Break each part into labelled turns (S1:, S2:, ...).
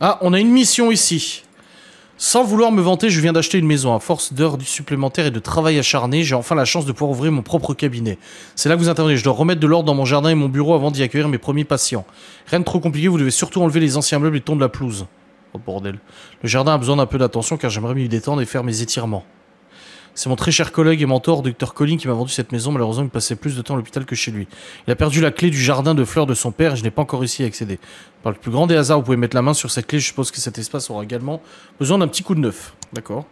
S1: Ah, on a une mission ici. Sans vouloir me vanter, je viens d'acheter une maison. À force d'heures supplémentaires et de travail acharné, j'ai enfin la chance de pouvoir ouvrir mon propre cabinet. C'est là que vous intervenez. Je dois remettre de l'ordre dans mon jardin et mon bureau avant d'y accueillir mes premiers patients. Rien de trop compliqué, vous devez surtout enlever les anciens meubles et tondre la pelouse. Oh bordel. Le jardin a besoin d'un peu d'attention car j'aimerais m'y détendre et faire mes étirements. C'est mon très cher collègue et mentor, Dr Colin, qui m'a vendu cette maison. Malheureusement, il passait plus de temps à l'hôpital que chez lui. Il a perdu la clé du jardin de fleurs de son père et je n'ai pas encore réussi à accéder. Par le plus grand des hasards, vous pouvez mettre la main sur cette clé. Je suppose que cet espace aura également besoin d'un petit coup de neuf. D'accord.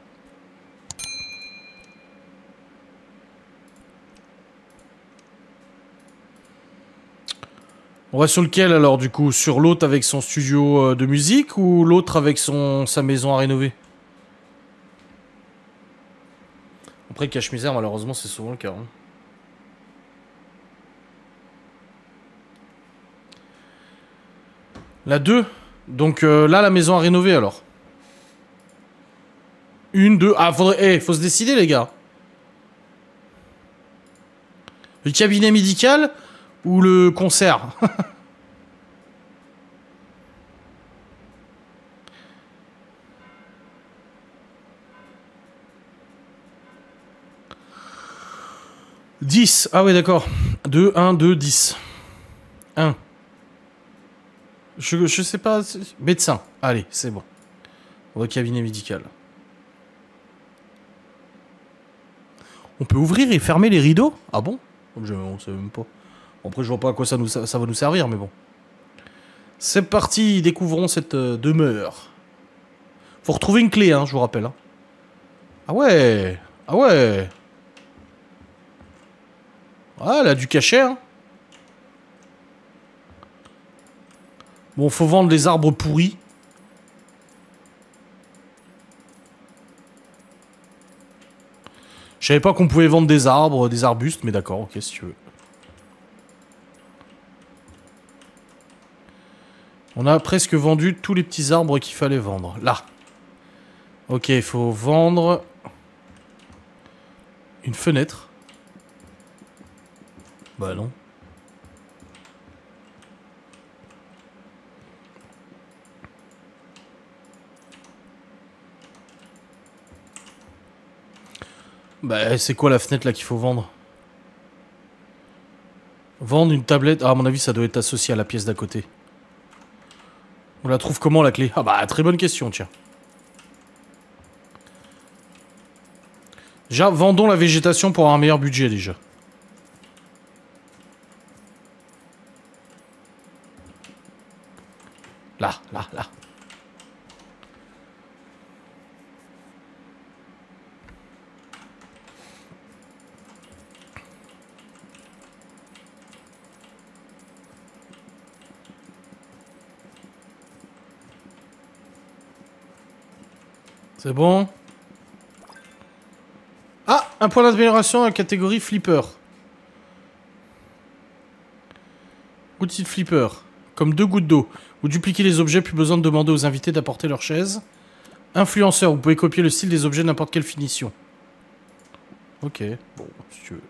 S1: On va sur lequel alors du coup? Sur l'autre avec son studio de musique ou l'autre avec sa maison à rénover? Après, cache-misère, malheureusement, c'est souvent le cas. Hein. La 2. Donc là, la maison à rénover, alors. 1, 2... Ah, faut se décider, les gars. Le cabinet médical ou le concert? « 10. Ah ouais, d'accord. 2, 1, 2, 10. 1. Je sais pas... Médecin. Allez, c'est bon. On va au cabinet médical. On peut ouvrir et fermer les rideaux? Ah bon? On sait même pas. Bon, après, je vois pas à quoi ça va nous servir, mais bon. C'est parti, découvrons cette demeure. Faut retrouver une clé, hein, je vous rappelle. Hein. Ah ouais. Ah ouais. Ah, elle a du cachet, hein. Bon, faut vendre les arbres pourris. Je savais pas qu'on pouvait vendre des arbres, des arbustes, mais d'accord, ok, si tu veux. On a presque vendu tous les petits arbres qu'il fallait vendre. Là. Ok, il faut vendre... une fenêtre. Bah non. Bah c'est quoi la fenêtre là qu'il faut vendre? Vendre une tablette... Ah, à mon avis ça doit être associé à la pièce d'à côté. On la trouve comment la clé? Ah bah très bonne question, tiens. Déjà, vendons la végétation pour avoir un meilleur budget déjà. Là, là, là. C'est bon? Ah, un point d'amélioration à la catégorie flipper. Outil de flipper. Comme 2 gouttes d'eau. Vous dupliquez les objets, plus besoin de demander aux invités d'apporter leur chaise. Influenceur, vous pouvez copier le style des objets de n'importe quelle finition. Ok, bon, si tu veux.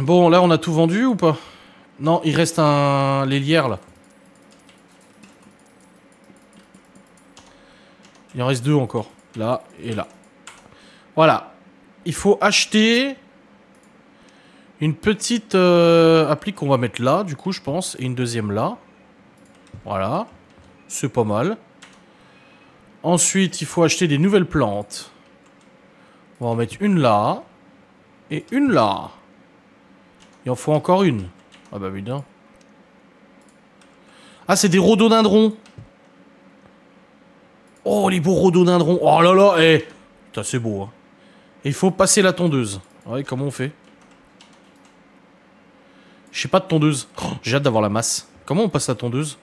S1: Bon, là, on a tout vendu ou pas? Non, il reste les lierres, là. Il en reste 2 encore. Là et là. Voilà. Il faut acheter une petite appli qu'on va mettre là, du coup, je pense. Et une deuxième là. Voilà. C'est pas mal. Ensuite, il faut acheter des nouvelles plantes. On va en mettre une là. Et une là. Il en faut encore une. Ah bah putain. Ah, c'est des rhododendrons. Oh, les beaux rhododendrons. Oh là là, eh. Putain, c'est beau, hein. Et il faut passer la tondeuse. Ouais, comment on fait? Je sais pas de tondeuse. Oh, j'ai hâte d'avoir la masse. Comment on passe la tondeuse?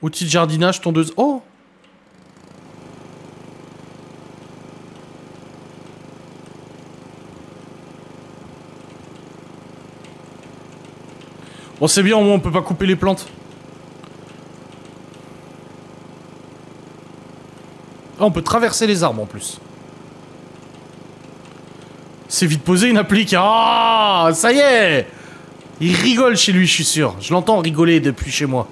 S1: Outil de jardinage, tondeuse. Oh! Bon, c'est bien, au moins on peut pas couper les plantes. Ah, on peut traverser les arbres en plus. C'est vite posé une applique. Ah, ça y est! Il rigole chez lui, je suis sûr. Je l'entends rigoler depuis chez moi.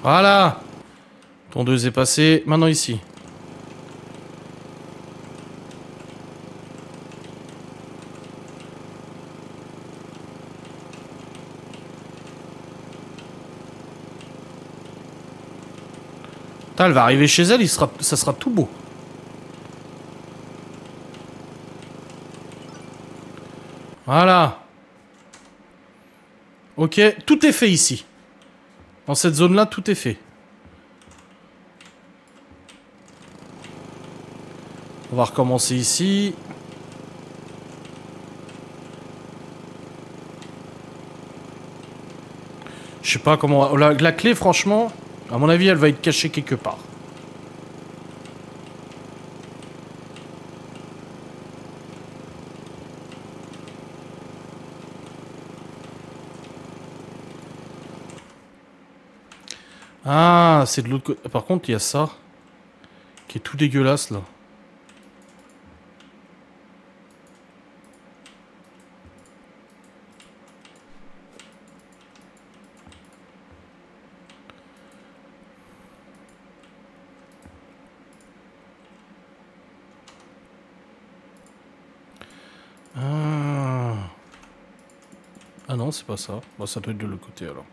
S1: Voilà. Tondeuse est passée. Maintenant ici. Putain, elle va arriver chez elle, ça sera tout beau. Voilà. Ok, tout est fait ici. Dans cette zone-là, tout est fait. On va recommencer ici. Je sais pas comment... La clé, franchement, à mon avis, elle va être cachée quelque part. Ah, c'est de l'autre côté. Par contre, il y a ça. Qui est tout dégueulasse, là. Ah. Ah non, c'est pas ça. Bon, ça doit être de l'autre côté, alors.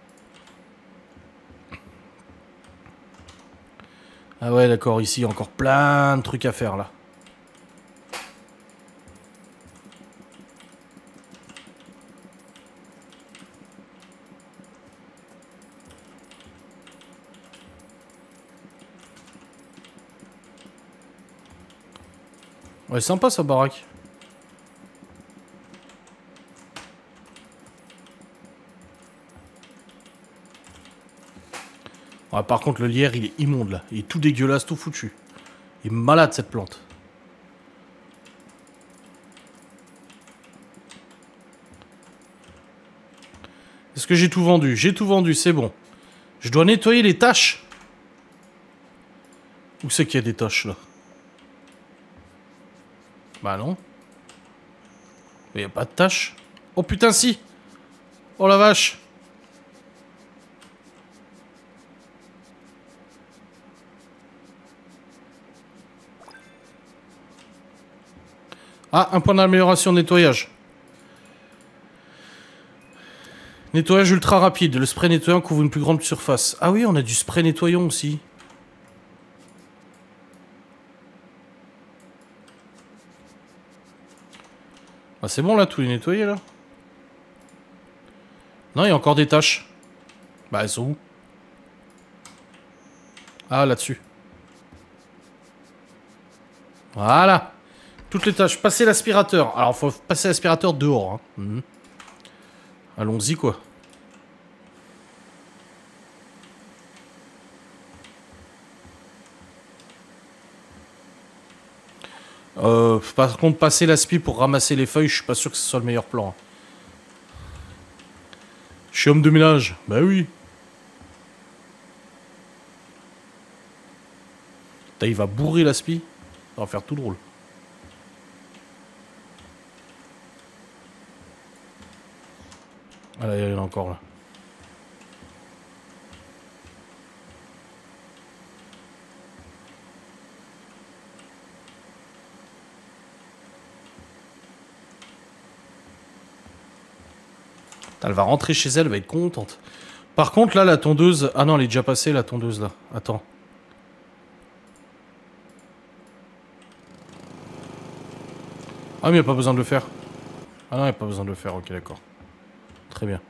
S1: Ah ouais, d'accord, ici, il y a encore plein de trucs à faire, là. Ouais, sympa, sa baraque. Ouais, par contre, le lierre, il est immonde, là. Il est tout dégueulasse, tout foutu. Il est malade, cette plante. Est-ce que j'ai tout vendu? J'ai tout vendu, c'est bon. Je dois nettoyer les taches. Où c'est qu'il y a des taches, là? Bah non. Il n'y a pas de taches. Oh putain, si! Oh la vache! Ah, un point d'amélioration nettoyage. Nettoyage ultra rapide. Le spray nettoyant couvre une plus grande surface. Ah oui, on a du spray nettoyant aussi. Ah, c'est bon là, tout est nettoyé là. Non, il y a encore des taches. Bah, elles sont où? Ah, là-dessus. Voilà. Toutes les tâches. Passer l'aspirateur. Alors, faut passer l'aspirateur dehors. Hein. Allons-y, quoi. Par contre, passer l'aspi pour ramasser les feuilles, je suis pas sûr que ce soit le meilleur plan. Je suis homme de ménage. Bah oui. Putain, il va bourrer l'aspi. Ça va faire tout drôle. Ah là, il y en a encore là. Elle va rentrer chez elle, elle va être contente. Par contre, là, la tondeuse... Ah non, elle est déjà passée, la tondeuse, là. Attends. Ah, mais il n'y a pas besoin de le faire. Ah non, il n'y a pas besoin de le faire. Ok, d'accord. Très bien.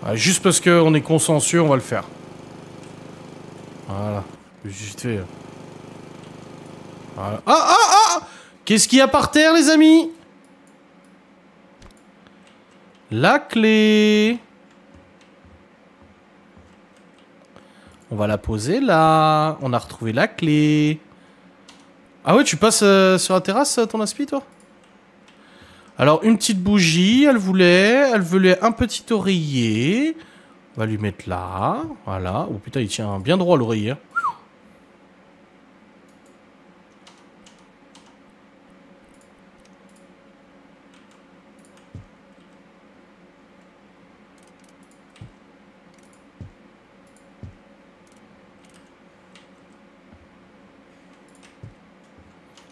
S1: Ah, juste parce qu'on est consensueux, on va le faire. Voilà. Juste fait. Voilà. Ah, ah, ah! Qu'est-ce qu'il y a par terre, les amis? La clé. On va la poser là. On a retrouvé la clé. Ah ouais, tu passes sur la terrasse, ton aspi, toi? Alors, une petite bougie, elle voulait un petit oreiller. On va lui mettre là, voilà. Oh putain, il tient bien droit l'oreiller. Hein.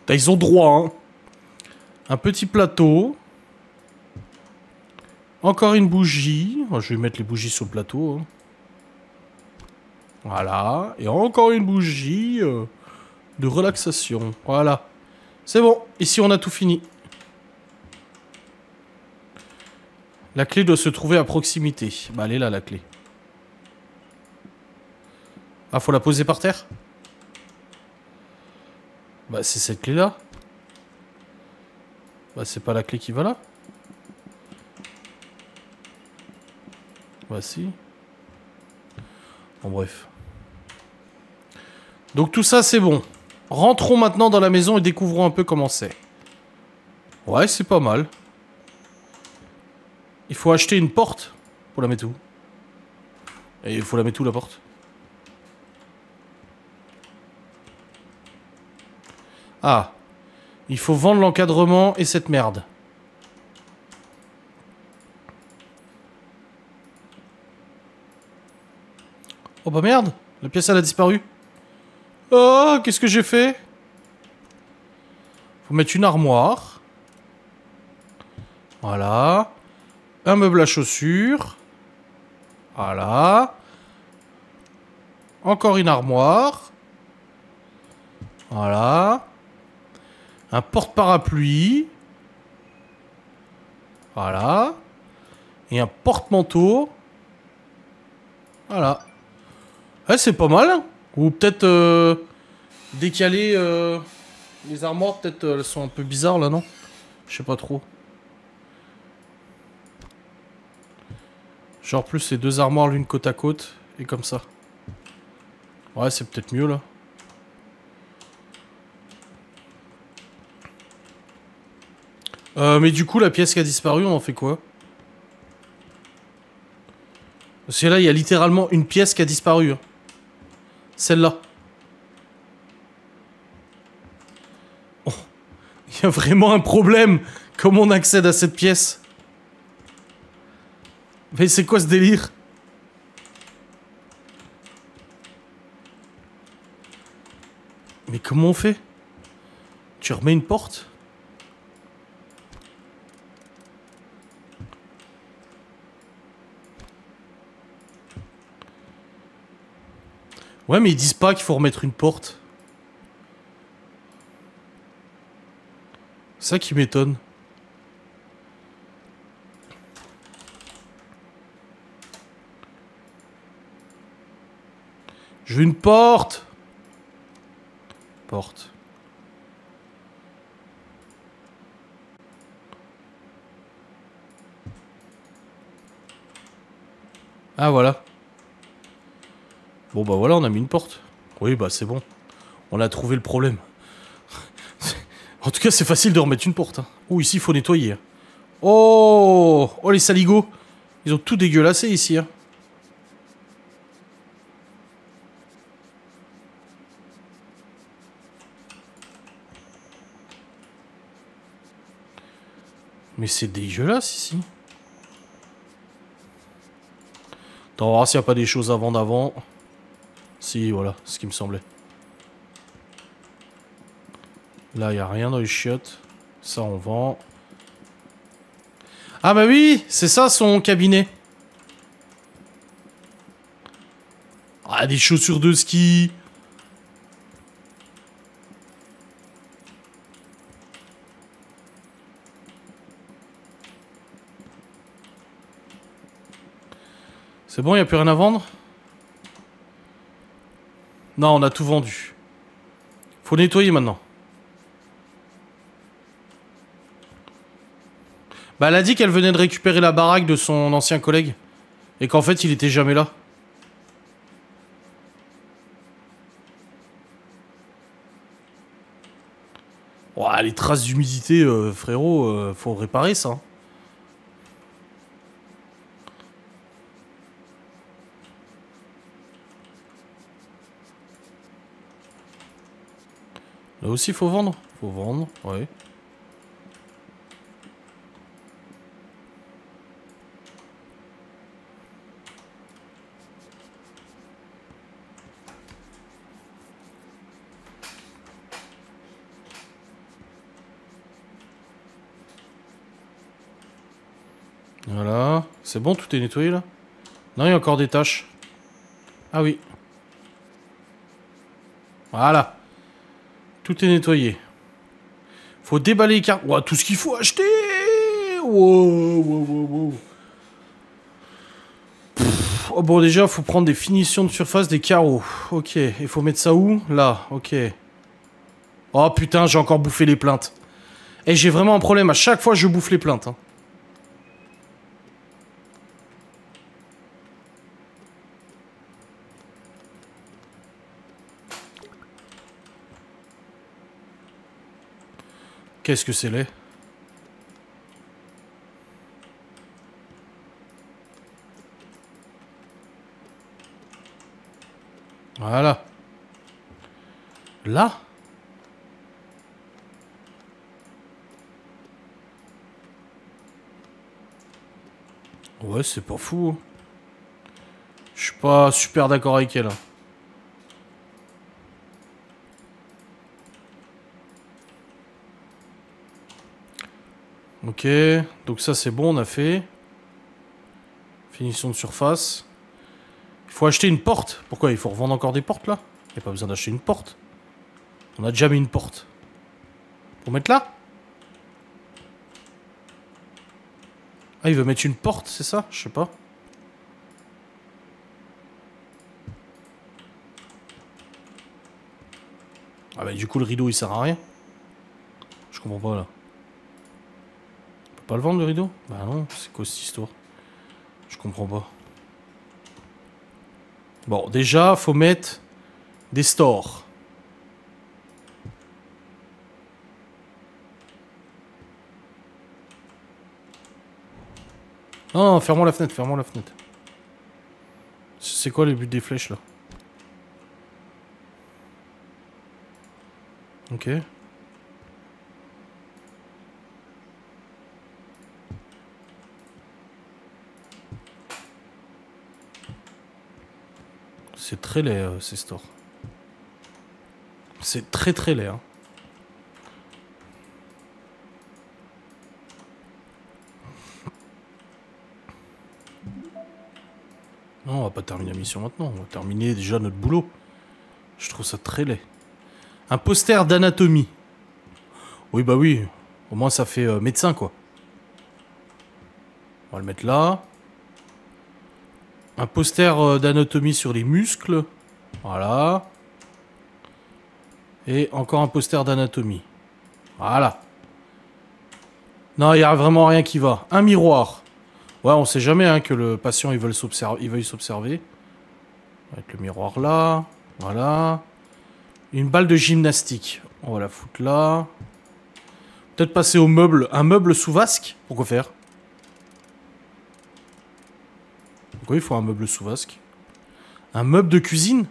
S1: Ils ont droit, hein. Un petit plateau. Encore une bougie. Oh, je vais mettre les bougies sur le plateau. Hein. Voilà. Et encore une bougie de relaxation. Voilà. C'est bon. Ici, on a tout fini. La clé doit se trouver à proximité. Bah, elle est là, la clé. Ah, faut la poser par terre? Bah, c'est cette clé-là. Bah, c'est pas la clé qui va là. Bah, si. Bon, bref. Donc, tout ça, c'est bon. Rentrons maintenant dans la maison et découvrons un peu comment c'est. Ouais, c'est pas mal. Il faut acheter une porte pour la mettre où? Et il faut la mettre où, la porte? Ah. Il faut vendre l'encadrement et cette merde. Oh bah merde. La pièce, elle a disparu. Oh, qu'est-ce que j'ai fait? Faut mettre une armoire. Voilà. Un meuble à chaussures. Voilà. Encore une armoire. Voilà. Un porte-parapluie. Voilà. Et un porte-manteau. Voilà. Ouais, c'est pas mal. Ou peut-être décaler les armoires. Peut-être elles sont un peu bizarres là, non? Je sais pas trop. Genre plus ces deux armoires l'une côte à côte. Et comme ça. Ouais, c'est peut-être mieux là. Mais du coup, la pièce qui a disparu, on en fait quoi? Parce que là, il y a littéralement une pièce qui a disparu. Hein. Celle-là. Oh. Il y a vraiment un problème. Comment on accède à cette pièce? Mais c'est quoi ce délire? Mais comment on fait? Tu remets une porte? Ouais, mais ils disent pas qu'il faut remettre une porte. C'est ça qui m'étonne. Je veux une porte. Porte. Ah, voilà. Bon, bah voilà, on a mis une porte. Oui, bah c'est bon. On a trouvé le problème. En tout cas, c'est facile de remettre une porte. Hein. Oh, ici, il faut nettoyer. Oh, oh, les saligots. Ils ont tout dégueulassé ici. Hein. Mais c'est dégueulasse ici. Attends, on va voir s'il n'y a pas des choses à vendre avant. Si, voilà, ce qui me semblait. Là, il n'y a rien dans les chiottes. Ça, on vend. Ah bah oui, c'est ça son cabinet. Ah, des chaussures de ski. C'est bon, il n'y a plus rien à vendre? Non, on a tout vendu. Faut nettoyer maintenant. Bah, elle a dit qu'elle venait de récupérer la baraque de son ancien collègue. Et qu'en fait, il était jamais là. Ouah, les traces d'humidité, frérot, faut réparer ça. Là aussi, faut vendre. Faut vendre, ouais. Voilà. C'est bon, tout est nettoyé là? Non, il y a encore des taches. Ah oui. Voilà. Tout est nettoyé. Faut déballer les cartes. Ouah, tout ce qu'il faut acheter. Wow, wow, wow, wow. Oh, bon, déjà, faut prendre des finitions de surface, des carreaux. Ok. Il faut mettre ça où? Là. Ok. Oh putain, j'ai encore bouffé les plaintes. Et j'ai vraiment un problème. À chaque fois, je bouffe les plaintes. Hein. Qu'est-ce que c'est laid? Voilà. Là? Ouais, c'est pas fou. Hein. Je suis pas super d'accord avec elle. Hein. Ok, donc ça c'est bon, on a fait. Finition de surface. Il faut acheter une porte. Pourquoi? Il faut revendre encore des portes là? Il n'y a pas besoin d'acheter une porte. On a déjà mis une porte. Pour mettre là? Ah, il veut mettre une porte, c'est ça? Je sais pas. Ah bah du coup le rideau il sert à rien. Je comprends pas là. On peut pas le vendre le rideau? Bah non, c'est quoi cette histoire? Je comprends pas. Bon, déjà, faut mettre des stores. Non, non, fermons la fenêtre, fermons la fenêtre. C'est quoi le but des flèches là? Ok. C'est très laid ces stores. C'est très très laid. Hein. Non, on va pas terminer la mission maintenant. On va terminer déjà notre boulot. Je trouve ça très laid. Un poster d'anatomie. Oui, bah oui. Au moins, ça fait médecin, quoi. On va le mettre là. Un poster d'anatomie sur les muscles. Voilà. Et encore un poster d'anatomie. Voilà. Non, il n'y a vraiment rien qui va. Un miroir. Ouais, on sait jamais hein, que le patient il veuille s'observer. Avec le miroir là. Voilà. Une balle de gymnastique. On va la foutre là. Peut-être passer au meuble. Un meuble sous vasque. Pourquoi faire? Pourquoi il faut un meuble sous vasque? Un meuble de cuisine?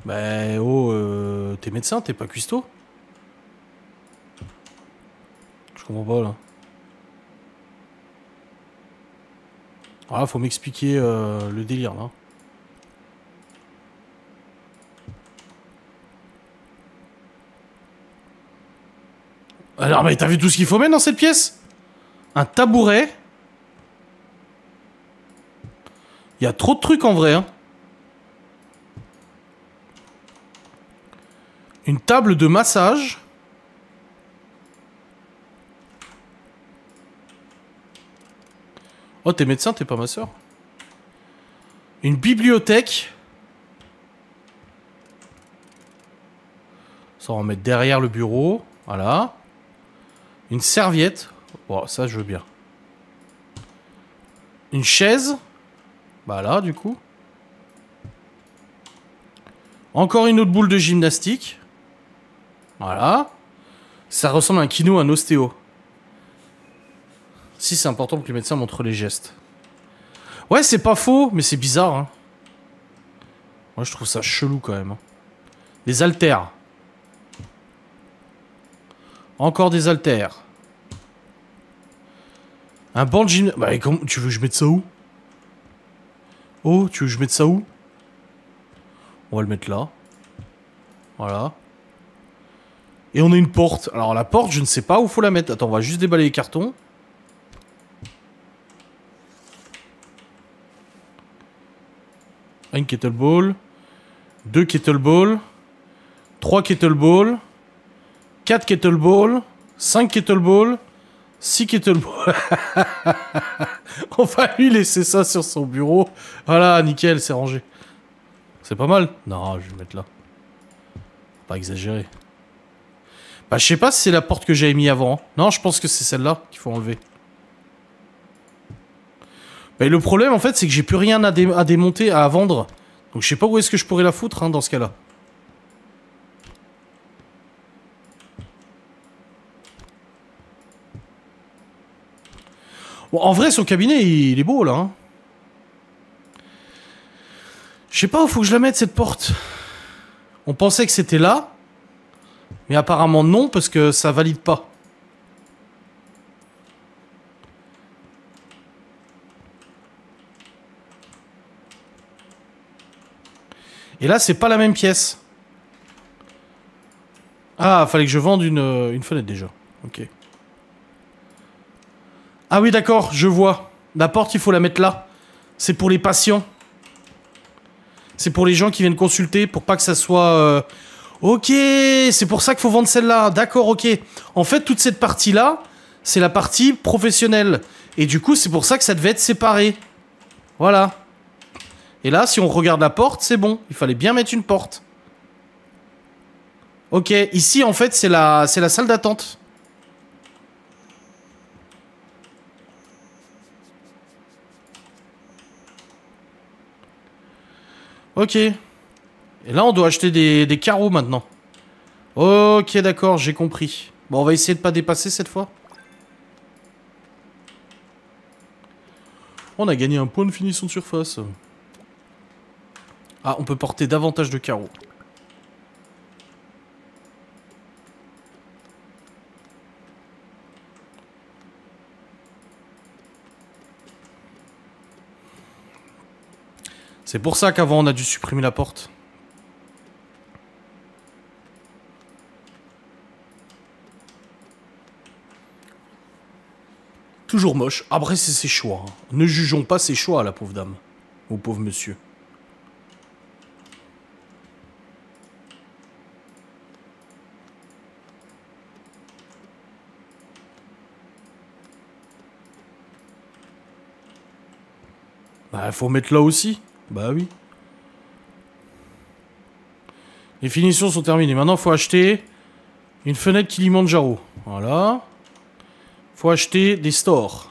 S1: Bah oh, t'es médecin, t'es pas cuistot? Je comprends pas là. Voilà, faut m'expliquer le délire là. Alors mais t'as vu tout ce qu'il faut mettre dans cette pièce? Un tabouret. Il y a trop de trucs en vrai hein. Une table de massage. Oh, t'es médecin, t'es pas ma soeur. Une bibliothèque. Ça, on va mettre derrière le bureau. Voilà. Une serviette. Bon, ça, je veux bien. Une chaise. Bah là, du coup. Encore une autre boule de gymnastique. Voilà. Ça ressemble à un kino, un ostéo. Si, c'est important pour que le médecin montre les gestes. Ouais, c'est pas faux, mais c'est bizarre. Hein. Moi, je trouve ça chelou quand même. Hein. Des haltères. Encore des haltères. Un banc de gymnastique. Bah, comment... tu veux que je mette ça où? Oh, tu veux que je mette ça où? On va le mettre là. Voilà. Et on a une porte. Alors, la porte, je ne sais pas où faut la mettre. Attends, on va juste déballer les cartons. Une kettlebell. 2 kettlebells. 3 kettlebells. 4 kettlebells. 5 kettlebells. 6 kettlebells. On va lui laisser ça sur son bureau. Voilà, nickel, c'est rangé. C'est pas mal. Non, je vais le mettre là. Pas exagérer. Bah, je sais pas si c'est la porte que j'avais mis avant. Non, je pense que c'est celle-là qu'il faut enlever. Bah, le problème, en fait, c'est que j'ai plus rien à démonter, à vendre. Donc, je sais pas où est-ce que je pourrais la foutre, hein, dans ce cas-là. Bon, en vrai, son cabinet, il est beau, là. Hein. Je sais pas où faut que je la mette, cette porte. On pensait que c'était là. Mais apparemment, non, parce que ça valide pas. Et là, c'est pas la même pièce. Ah, fallait que je vende une fenêtre, déjà. Ok. Ah oui, d'accord, je vois. La porte, il faut la mettre là. C'est pour les patients. C'est pour les gens qui viennent consulter, pour pas que ça soit... Ok, c'est pour ça qu'il faut vendre celle-là. D'accord, ok. En fait, toute cette partie-là, c'est la partie professionnelle. Et du coup, c'est pour ça que ça devait être séparé. Voilà. Et là, si on regarde la porte, c'est bon. Il fallait bien mettre une porte. Ok, ici, en fait, c'est la salle d'attente. Ok. Et là, on doit acheter des carreaux maintenant. Ok, d'accord, j'ai compris. Bon, on va essayer de pas dépasser cette fois. On a gagné un point de finition de surface. Ah, on peut porter davantage de carreaux. C'est pour ça qu'avant, on a dû supprimer la porte. Toujours moche. Après, c'est ses choix. Hein. Ne jugeons pas ses choix, la pauvre dame. Ou pauvre monsieur. Bah, faut mettre là aussi. Bah oui. Les finitions sont terminées. Maintenant, faut acheter une fenêtre Kilimanjaro. Voilà. Faut acheter des stores.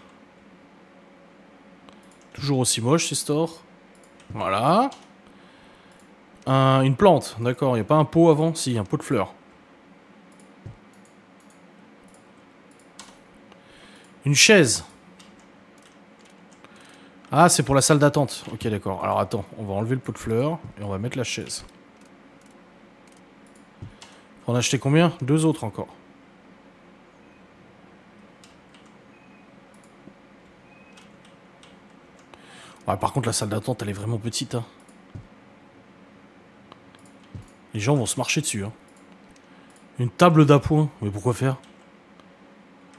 S1: Toujours aussi moche, ces stores. Voilà. Une plante, d'accord. Il n'y a pas un pot avant? Si, un pot de fleurs. Une chaise. Ah, c'est pour la salle d'attente. Ok, d'accord. Alors, attends. On va enlever le pot de fleurs et on va mettre la chaise. On a acheté combien? 2 autres encore. Ouais, par contre, la salle d'attente, elle est vraiment petite. Hein. Les gens vont se marcher dessus. Hein. Une table d'appoint. Mais pourquoi faire?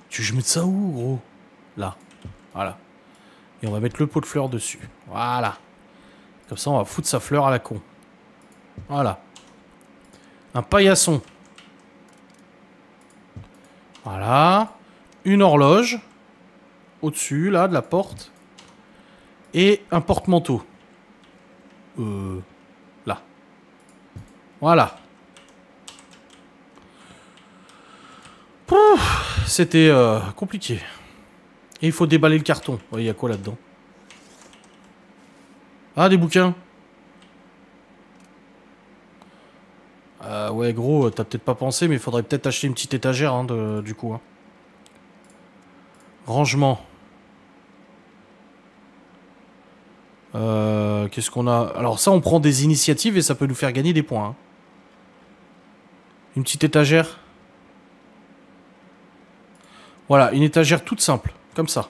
S1: Tu veux que je mette ça où, gros? Là. Voilà. Et on va mettre le pot de fleurs dessus. Voilà. Comme ça, on va foutre sa fleur à la con. Voilà. Un paillasson. Voilà. Une horloge. Au-dessus, là, de la porte. Et un porte-manteau. Là. Voilà. C'était compliqué. Et il faut déballer le carton. Il y a quoi là-dedans? Ah, des bouquins. Bah ouais, gros, t'as peut-être pas pensé, mais il faudrait peut-être acheter une petite étagère, hein, du coup. Hein. Rangement. Qu'est-ce qu'on a? Alors ça, on prend des initiatives et ça peut nous faire gagner des points. Hein. Une petite étagère. Voilà, une étagère toute simple, comme ça.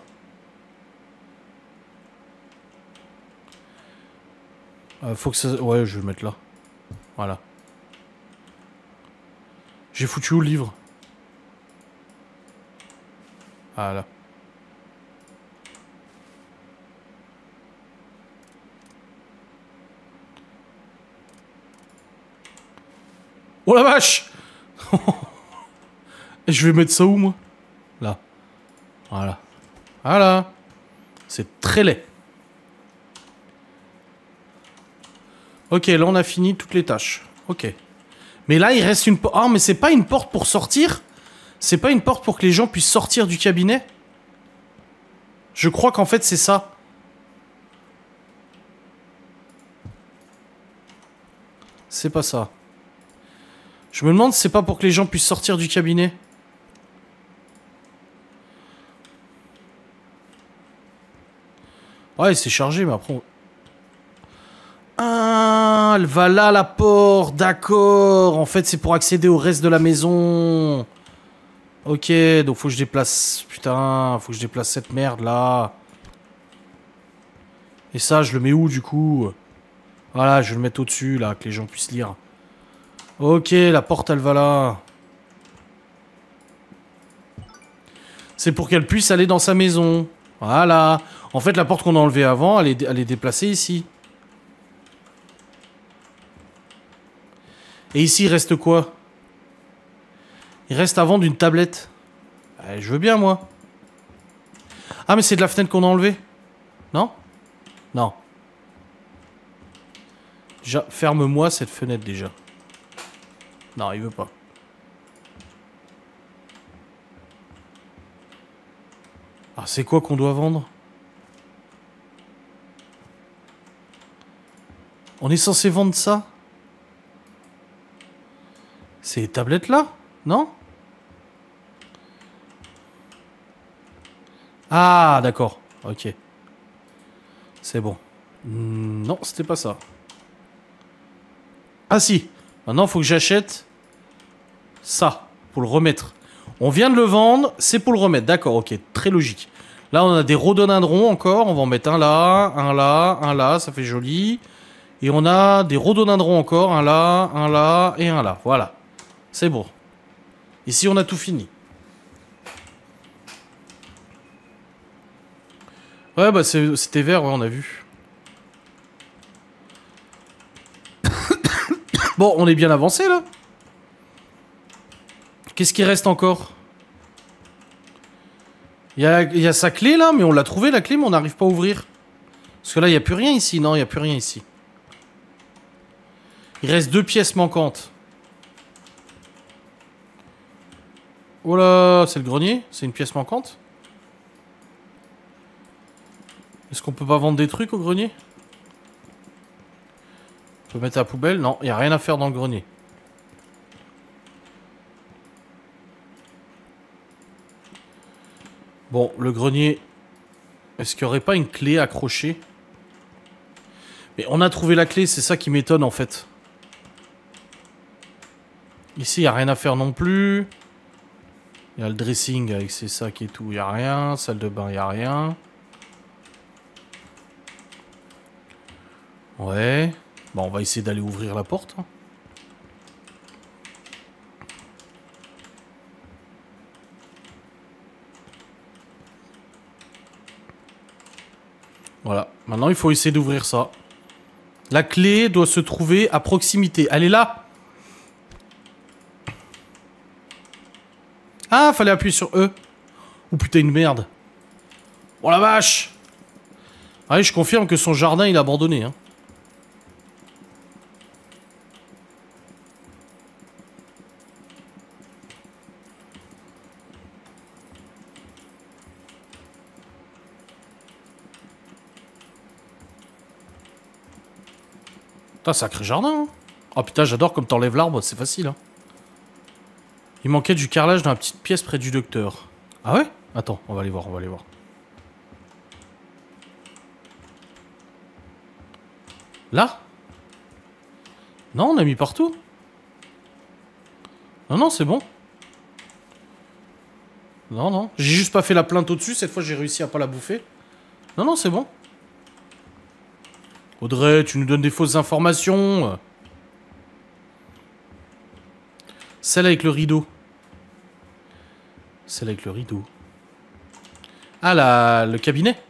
S1: Faut que ça... Ouais, je vais le mettre là. Voilà. J'ai foutu où le livre? Voilà. Oh la vache! Et je vais mettre ça où, moi? Là. Voilà. Voilà. C'est très laid. Ok, là on a fini toutes les tâches. Ok. Mais là il reste une porte. Ah, mais c'est pas une porte pour sortir? C'est pas une porte pour que les gens puissent sortir du cabinet? Je crois qu'en fait c'est ça. C'est pas ça. Je me demande si c'est pas pour que les gens puissent sortir du cabinet. Ouais, c'est chargé, mais après... Ah, elle va là, la porte. D'accord. En fait, c'est pour accéder au reste de la maison. Ok, donc faut que je déplace... Putain, faut que je déplace cette merde, là. Et ça, je le mets où, du coup? Voilà, je vais le mettre au-dessus, là, que les gens puissent lire. Ok, la porte, elle va là. C'est pour qu'elle puisse aller dans sa maison. Voilà. En fait, la porte qu'on a enlevée avant, elle est déplacée ici. Et ici, il reste quoi? Il reste à vendre une tablette. Je veux bien, moi. Ah, mais c'est de la fenêtre qu'on a enlevée. Non? Non. Déjà, ferme-moi cette fenêtre, déjà. Non, il veut pas. Ah, c'est quoi qu'on doit vendre? On est censé vendre ça? Ces tablettes-là? Non? Ah, d'accord. Ok. C'est bon. Non, c'était pas ça. Ah si. Maintenant, il faut que j'achète ça pour le remettre. On vient de le vendre, c'est pour le remettre. D'accord, ok. Très logique. Là, on a des rhododendrons encore. On va en mettre un là, un là, un là. Ça fait joli. Et on a des rhododendrons encore. Un là et un là. Voilà. C'est bon. Ici, on a tout fini. Ouais, bah c'était vert, ouais, on a vu. Bon, on est bien avancé, là. Qu'est-ce qui reste encore? Il y a sa clé, là, mais on l'a trouvé, la clé, mais on n'arrive pas à ouvrir. Parce que là, il n'y a plus rien ici. Non, il n'y a plus rien ici. Il reste 2 pièces manquantes. Oh là, c'est le grenier? C'est une pièce manquante? Est-ce qu'on peut pas vendre des trucs au grenier? On peut mettre à la poubelle? Non, il n'y a rien à faire dans le grenier. Bon, le grenier... Est-ce qu'il n'y aurait pas une clé accrochée? Mais on a trouvé la clé, c'est ça qui m'étonne en fait. Ici, il n'y a rien à faire non plus. Il y a le dressing avec ses sacs et tout, il n'y a rien. Salle de bain, il n'y a rien. Ouais. Bon, on va essayer d'aller ouvrir la porte. Hein. Voilà. Maintenant, il faut essayer d'ouvrir ça. La clé doit se trouver à proximité. Elle est là. Ah, fallait appuyer sur E. Oh putain, une merde. Oh la vache. Ah oui, je confirme que son jardin, il est abandonné. Hein. Putain, sacré jardin. Hein. Oh putain, j'adore comme t'enlèves l'arbre, c'est facile. Hein. Il manquait du carrelage dans la petite pièce près du docteur. Ah ouais? Attends, on va aller voir, on va aller voir. Là? Non, on a mis partout. Non, non, c'est bon. Non, non. J'ai juste pas fait la plainte au-dessus. Cette fois, j'ai réussi à pas la bouffer. Non, non, c'est bon. Audrey, tu nous donnes des fausses informations. Celle avec le rideau. Celle avec le rideau. Ah, le cabinet.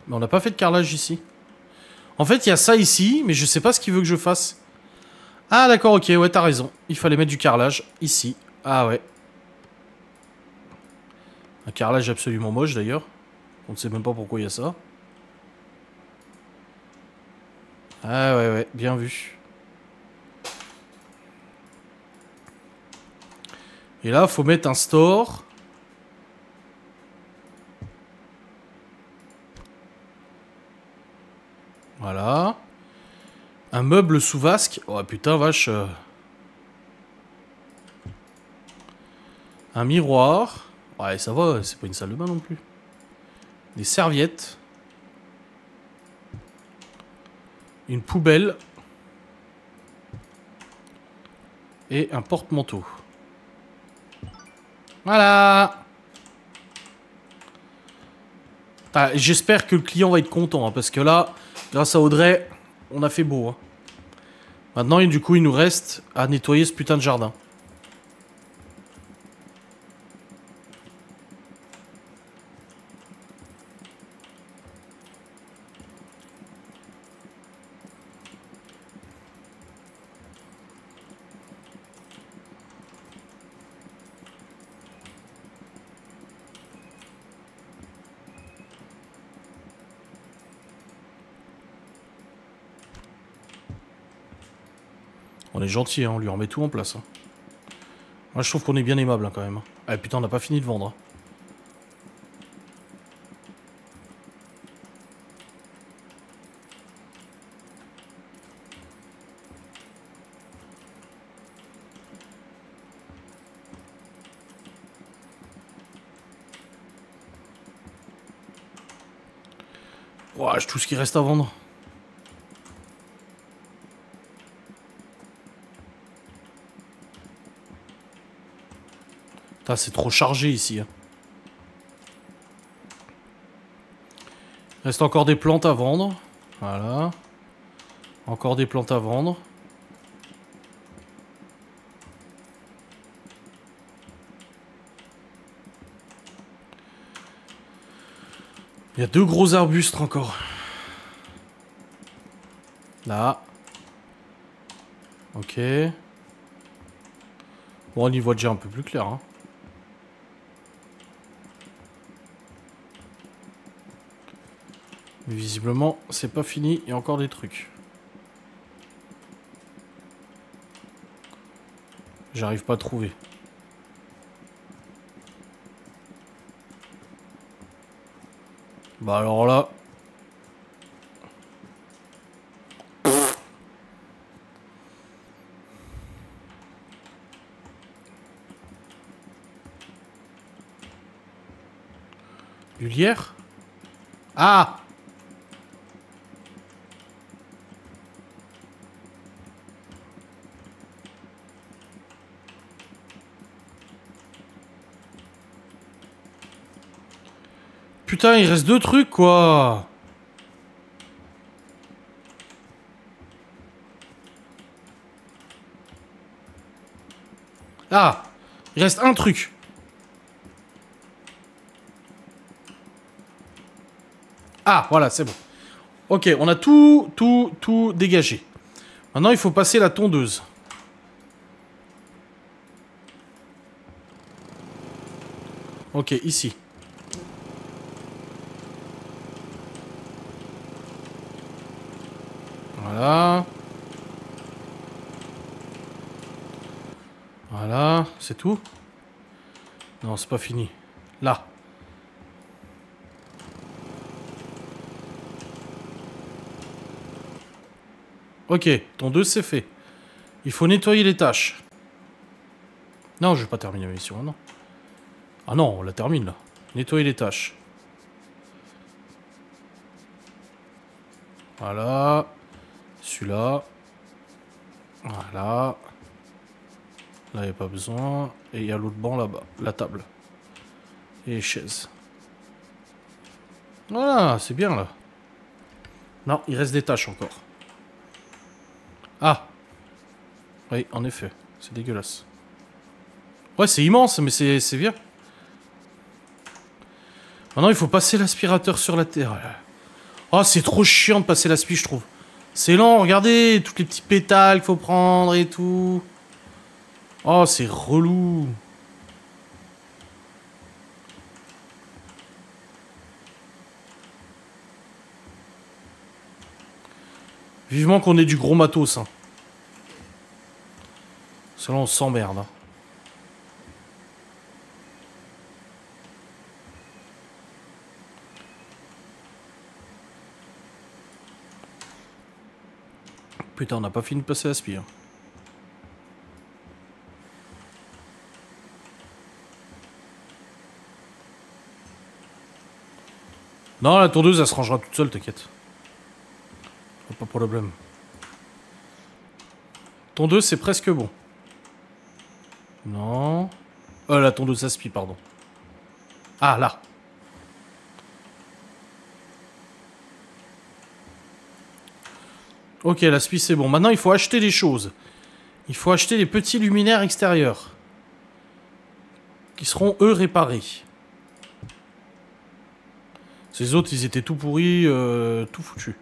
S1: Mais on n'a pas fait de carrelage ici. En fait, il y a ça ici, mais je sais pas ce qu'il veut que je fasse. Ah, d'accord, ok, ouais, t'as raison. Il fallait mettre du carrelage ici. Ah, ouais. Un carrelage absolument moche, d'ailleurs. On ne sait même pas pourquoi il y a ça. Ah, ouais, ouais, bien vu. Et là, faut mettre un store. Voilà. Un meuble sous vasque. Oh putain, vache. Un miroir. Ouais, ça va, c'est pas une salle de bain non plus. Des serviettes. Une poubelle. Et un porte-manteau. Voilà. Ah, j'espère que le client va être content, hein, parce que là, grâce à Audrey, on a fait beau. Hein. Maintenant, du coup, il nous reste à nettoyer ce putain de jardin. On est gentil, hein, on lui remet tout en place. Hein. Moi, je trouve qu'on est bien aimable, hein, quand même. Ah putain, on n'a pas fini de vendre. Hein. Ouah, tout ce qui reste à vendre. Putain, c'est trop chargé ici. Hein. Il reste encore des plantes à vendre. Voilà. Encore des plantes à vendre. Il y a 2 gros arbustes encore. Là. Ok. Bon, on y voit déjà un peu plus clair. Hein. Mais visiblement, c'est pas fini. Il y a encore des trucs. J'arrive pas à trouver. Bah alors là... Du lierre? Ah! Putain, il reste 2 trucs, quoi! Ah! Il reste un truc. Ah, voilà, c'est bon. Ok, on a tout dégagé. Maintenant, il faut passer la tondeuse. Ok, ici. Voilà. Voilà, c'est tout? Non, c'est pas fini. Là. Ok, ton 2 c'est fait. Il faut nettoyer les tâches. Non, je vais pas terminer ma mission maintenant. Ah non, on la termine là. Nettoyer les tâches. Voilà. Celui-là. Voilà. Là, il n'y a pas besoin. Et il y a l'autre banc là-bas. La table. Et les chaises. Voilà, c'est bien là. Non, il reste des tâches encore. Ah. Oui, en effet. C'est dégueulasse. Ouais, c'est immense, mais c'est bien. Maintenant, il faut passer l'aspirateur sur la terre. Oh, c'est trop chiant de passer l'aspi, je trouve. C'est lent, regardez, tous les petits pétales qu'il faut prendre et tout. Oh, c'est relou. Vivement qu'on ait du gros matos, hein. Sinon, on s'emmerde, hein. Putain, on n'a pas fini de passer l'aspi, hein. Non, la tondeuse, elle se rangera toute seule, t'inquiète. Pas de problème. Tondeuse, c'est presque bon. Non. La tondeuse aspi, pardon. Ah, là. Ok, l'aspi, c'est bon. Maintenant, il faut acheter des choses. Il faut acheter les petits luminaires extérieurs. Qui seront, eux, réparés. Ces autres, ils étaient tout pourris, tout foutus.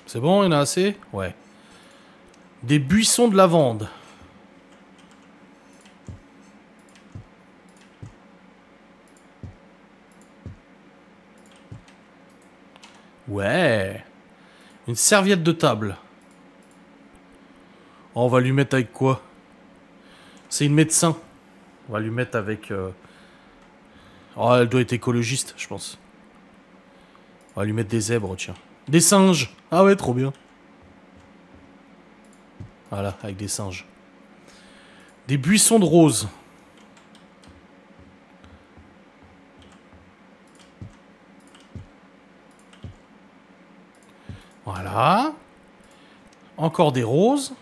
S1: C'est bon, il y en a assez? Ouais. Des buissons de lavande. Ouais. Une serviette de table. Oh, on va lui mettre avec quoi? C'est une médecin. On va lui mettre avec... Oh, elle doit être écologiste, je pense. On va lui mettre des zèbres, tiens. Des singes. Ah ouais, trop bien. Voilà, avec des singes. Des buissons de roses. Voilà. Encore des roses.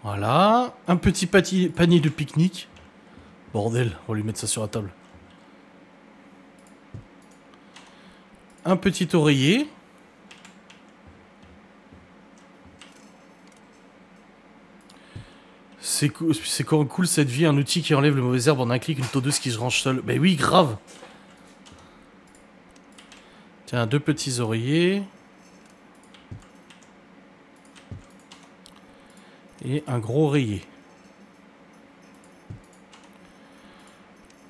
S1: Voilà. Un petit panier de pique-nique. Bordel, on va lui mettre ça sur la table. Un petit oreiller. C'est cool cette vie, un outil qui enlève le mauvais herbe en un clic, une tondeuse qui se range seule. Ben oui, grave. Tiens, 2 petits oreillers. Et un gros oreiller.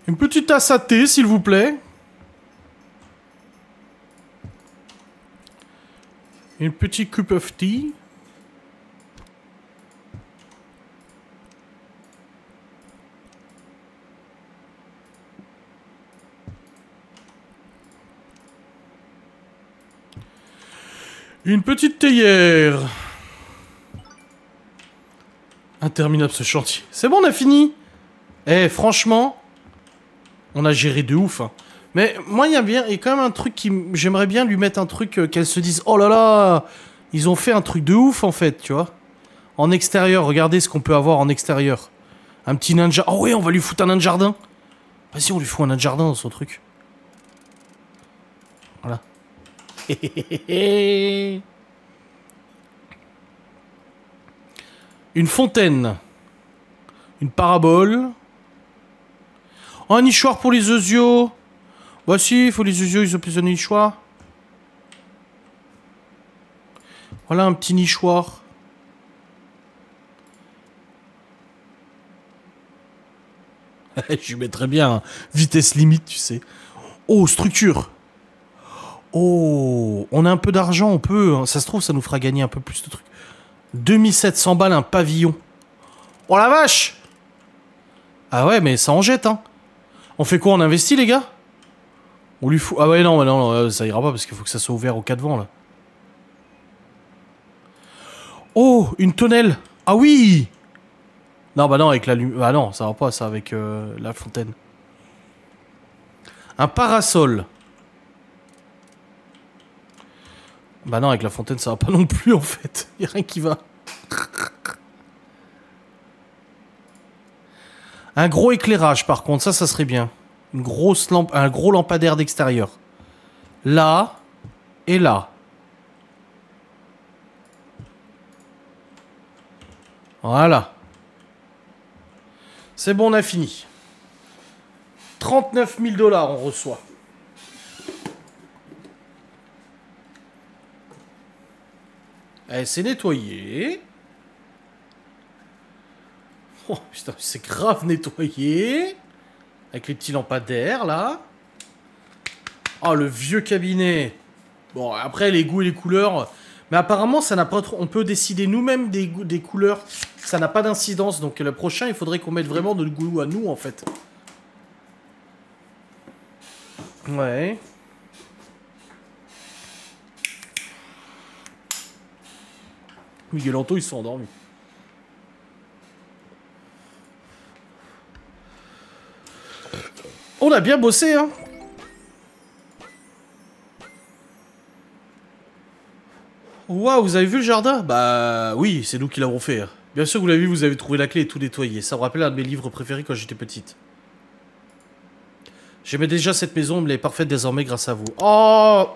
S1: Une petite tasse à thé, s'il vous plaît. Une petite cup of tea. Une petite théière. Interminable ce chantier. C'est bon, on a fini. Eh, franchement, on a géré de ouf, hein. Mais moi, il y a quand même un truc qui... J'aimerais bien lui mettre un truc qu'elle se dise... Oh là là, ils ont fait un truc de ouf, en fait, tu vois. En extérieur, regardez ce qu'on peut avoir en extérieur. Un petit nain de jardin. Oh ouais, on va lui foutre un nain de jardin. Vas-y, on lui fout un nain de jardin dans son truc. Voilà. Une fontaine. Une parabole. Oh, un nichoir pour les osios. Voici, il faut les osios, ils ont plus un nichoir. Voilà un petit nichoir. Je lui mettrais bien, hein. Vitesse limite, tu sais. Oh, structure. Oh, on a un peu d'argent, on peut. Hein. Ça se trouve, ça nous fera gagner un peu plus de trucs. 2700 balles, un pavillon. Oh la vache! Ah ouais, mais ça en jette, hein. On fait quoi? On investit, les gars? On lui fout... Ah ouais, non, non, ça ira pas parce qu'il faut que ça soit ouvert aux 4 vents, là. Oh, une tonnelle. Ah oui. Non, bah non, avec la lumière... Ah non, ça va pas, ça, avec la fontaine. Un parasol. Bah non, avec la fontaine, ça va pas non plus, en fait. Y a rien qui va. Un gros éclairage, par contre, ça serait bien. Une grosse lampe, un gros lampadaire d'extérieur. Là et là. Voilà. C'est bon, on a fini. 39 000 $ on reçoit. Eh, c'est nettoyé. Oh putain, c'est grave nettoyé. Avec les petits lampadaires, là. Oh, le vieux cabinet. Bon, après, les goûts et les couleurs... Mais apparemment, ça n'a pas trop... On peut décider nous-mêmes des couleurs. Ça n'a pas d'incidence. Donc, le prochain, il faudrait qu'on mette vraiment notre goût à nous, en fait. Ouais. Miguel Anto, ils sont endormis. On a bien bossé, hein. Waouh, vous avez vu le jardin? Bah oui, c'est nous qui l'avons fait. Bien sûr que vous l'avez vu, vous avez trouvé la clé et tout nettoyé. Ça me rappelle un de mes livres préférés quand j'étais petite. J'aimais déjà cette maison, mais elle est parfaite désormais grâce à vous. Oh.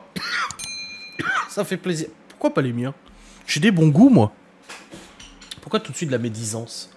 S1: Ça fait plaisir. Pourquoi pas les miens? J'ai des bons goûts, moi. Pourquoi tout de suite de la médisance?